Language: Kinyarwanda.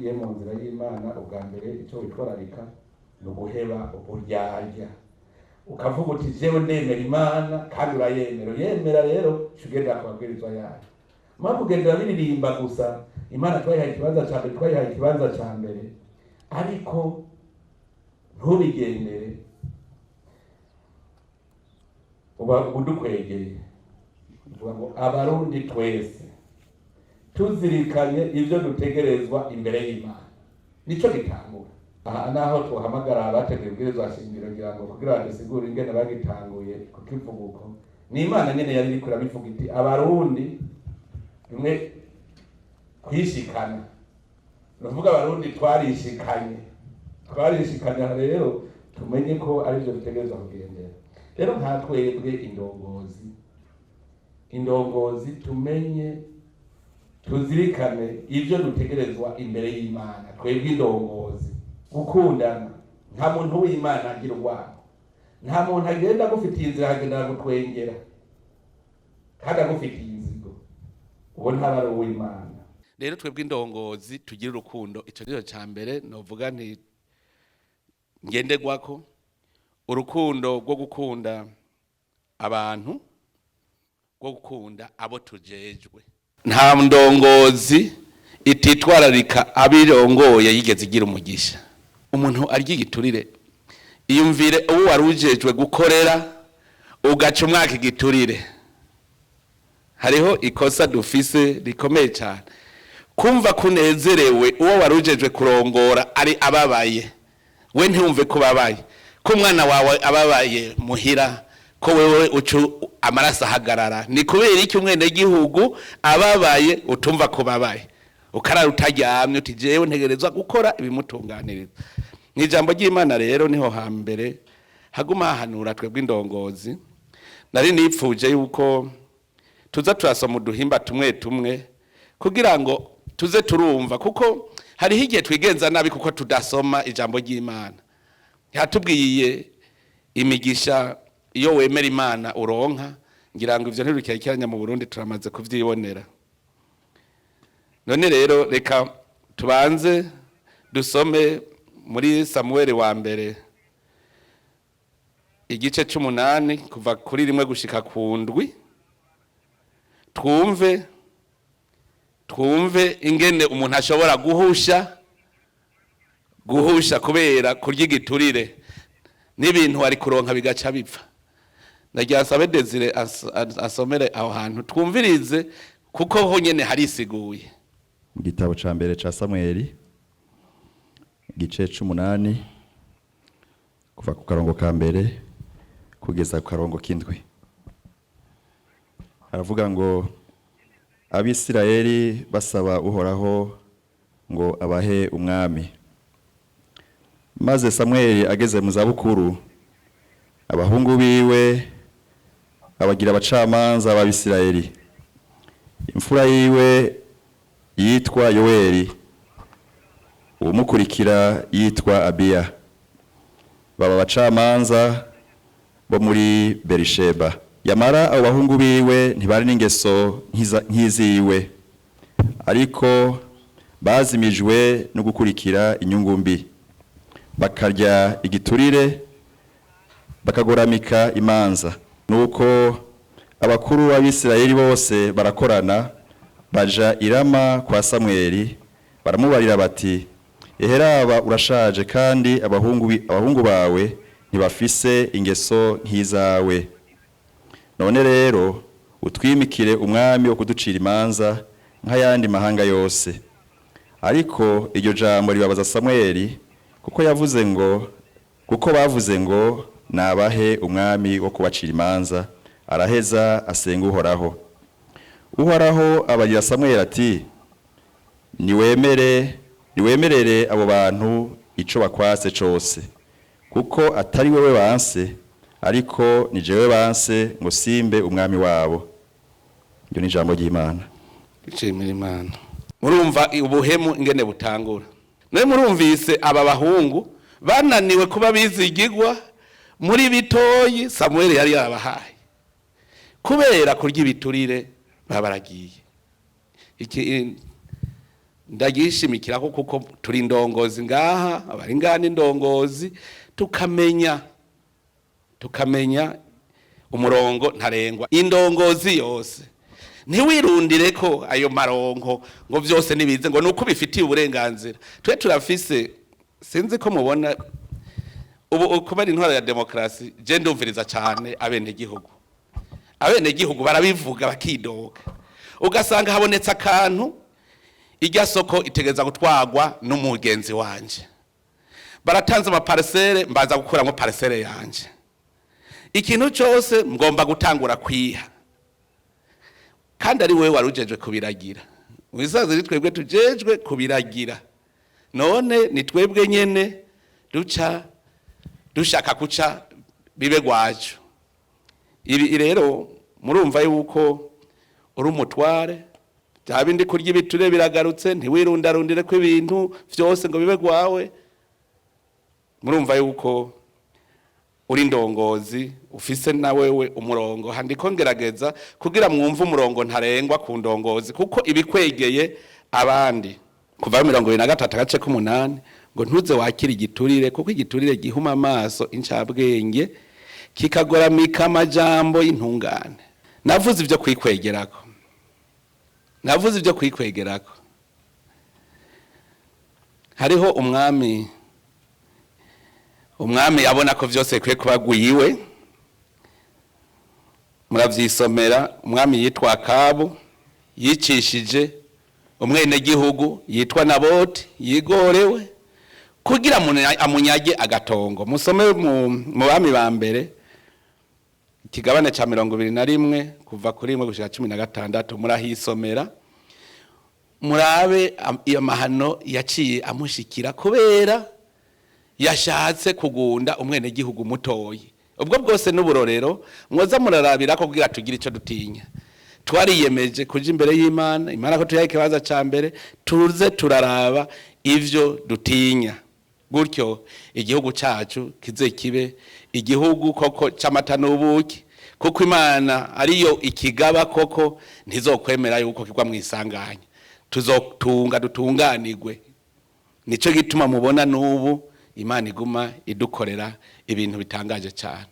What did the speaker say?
ugiye mu nzira y'Imana ubwa mbere icyo witwararika ni uguheba uburyarya ukavuga uti jewe ndemera Imana kandi urayemera rero ugendera ku mabwirizwa yayo mpamvu ugendera biririmba gusa Imana twayihaye ikibanza cya mbere ariko ntubigendere uba udukwegeye uvuga ngo abarundi twese tuzirikanye ibyo dutegerezwa imbere y'Imana nico gitangura aha naho tuhamagara abateguye ubwirizwa shingiro ngira ngo kugira dusigure ingene bagitanguye kukivuguko ni Imana nyene yari iri kurabivuga iti abarundi imwe kwishikana nuvuga abarundi twarishikanye rero tumenye ko ari byo bitegerezwa kugendera rero nka twebwe indongozi tumenye tuzirikane ibyo dutegerezwa imbere y'Imana twebwe indongozi gukundana nta muntu w'Imana agira urwango nta muntu agenda gufitiye inzira agenda gutwengera kandi agufitiye inzigo uwo ntaba ari uw'Imana rero twebwe indongozi tugira urukundo ico nico ca mbere novuga nti ngenderwako urukundo rwo gukunda abantu rwo gukunda abo tujejwe nta ndongozi ititwararika abirongoye yigeze igira umugisha umuntu arya igiturire iyumvire uwo warujejwe gukorera ugaca umwaka igiturire hariho ikosa dufise rikomeye cyane kumva kunezerewe uwo warujejwe kurongora ari ababaye we ntiwumve ko babaye ko umwana wawe ababaye muhira ko wewe ucu amaraso ahagarara ni kubera iki umwene gihugu ababaye utumva ko babaye ukarara utaryamye uti jewe ntegerezwa gukora ibimutunganiriza n'ijambo ry'Imana rero niho hambere haguma hahanura twebwe indongozi nari nipfuje yuko tuza turasoma uduhimba tumwe kugira ngo tuze turumva kuko hari higiye twigenza nabi kuko tudasoma ijambo ry'Imana yatubwiye imigisha iyo wemera Imana uronka ngira ngo ivyo ntirukirikiranya mu Burundi turamaze kuvyibonera none rero reka tubanze dusome muri Samuel wa mbere igice 8 kuva kuri 1 gushika ku 7 twumve ingene umuntu ashobora guhusha kubera kurya igiturire n'ibintu ari kuronka bigaca bipfa ndagira sabe Desire asomere aho hantu twumvirize kuko ho nyene hari isiguye mu gitabo ca mbere ca Samuel igice 8 kuva ku karongo ka mbere kugeza ku karongo k'indwi aravuga ngo Abisirayeli basaba Uhoraho ngo abahe umwami maze Samuel ageze mu zabukuru abahungu biwe abagira abacamanza b'Abisirayeli imfura yiwe yitwa Yoweli umukurikira yitwa Abiya baba abacamanza bo muri Berisheba yamara abo bahungu biwe ntibari n'ingeso nk'iziwe ariko bazimijwe no gukurikira inyungu mbi bakarya igiturire bakagoramika imanza nuko abakuru b'Abisirayeli bose barakorana baja irama kwa Samueli baramubarira bati eheraba urashaje kandi abahungu bawe ntibafise ingeso nk'izawe none rero utwimikire umwami wo kuducira imanza nk'ayandi mahanga yose ariko iryo jambo ribabaza Samueli kuko bavuze ngo nabahe umwami wo kubacira imanza araheza asenga Uhoraho abarira Samueli ati niwemerere abo bantu ico bakwase cose kuko atari wewe banse ariko ni jewe banse ngo simbe umwami wabo iryo ni ijambo ry'Imana icemera Imana murumva ubuhemu ingene butangura naye murumvise aba bahungu bananiwe kuba bizigirwa muri bitoyi Samuel yari yabahaye kubera kurya ibiturire babaragiye iki ndagishimikira kuko turi indongozi ngaha, abari ngana indongozi, tukamenya umurongo ntarengwa. Indongozi yose ntiwirundire ko ayo maronko ngo byose nibize ngo nuko bifitiye uburenganzira. Twe turafise, sinzi ko mubona ubu kuba intwara ya demokrasi, je ndumviriza cyane abenegihugu barabivuga bakidoga, ugasanga habonetse akantu irya soko itegeza gutwagwa n'umugenzi wanje, baratanze amaparcelle mbaza gukuramo parcelle yanje, ikintu cyose ngomba gutangura kwiha, kandi ari wewe warujejwe kubiragira. Wisaze ni twebwe tujejwe kubiragira, none ni twebwe nyene dushaka kuca bibe gwacu. Ibi rero murumva yuko uri umutware, byabindi kurya ibiture biragarutse, ntiwirundarundire ko ibintu byose ngo bibe gwawe. Murumva yuko uri indongozi, ufise na wewe umurongo. Handiko ngerageza kugira mwumve umurongo ntarengwa ku ndongozi, kuko ibikwegeye abandi. Kuva 23 agace k'8 ngo ntuze wakira igiturire, kuko igiturire gihuma amaso incabwenge kikagoramika amajambo y'intungane. Navuze ibyo kwikwegerako, hariho umwami abona ko byose kwiye kubagwiwe, muravyisomera. Umwami yitwa Akabu yicishije umwene gihugu yitwa Naboti yigorewe kugira amunyage agatongo. Musome mu bami ba mbere ikigabane ca 21 kuva kuri 1 gushika 16, murahisomera murabe amahano yaciye amushikira kubera yashatse kugunda umwene gihugu mutoyi. Ubwo bwose n'uburorero mwoza murarabira ko kugira tugira ico dutinya. Twariyemeje kuja imbere y'Imana, Imana ko tuyaye kibaza ca mbere, tuze turaraba ivyo dutinya, gutyo igihugu cacu kize kibe igihugu koko c'amata n'ubuki, kuko Imana ariyo ikigaba koko ntizokwemera yuko kigwa mwisanganya. Tuzotunga dutunganirwe. Nico gituma mubona n'ubu Imana iguma idukorera ibintu bitangaje cyane.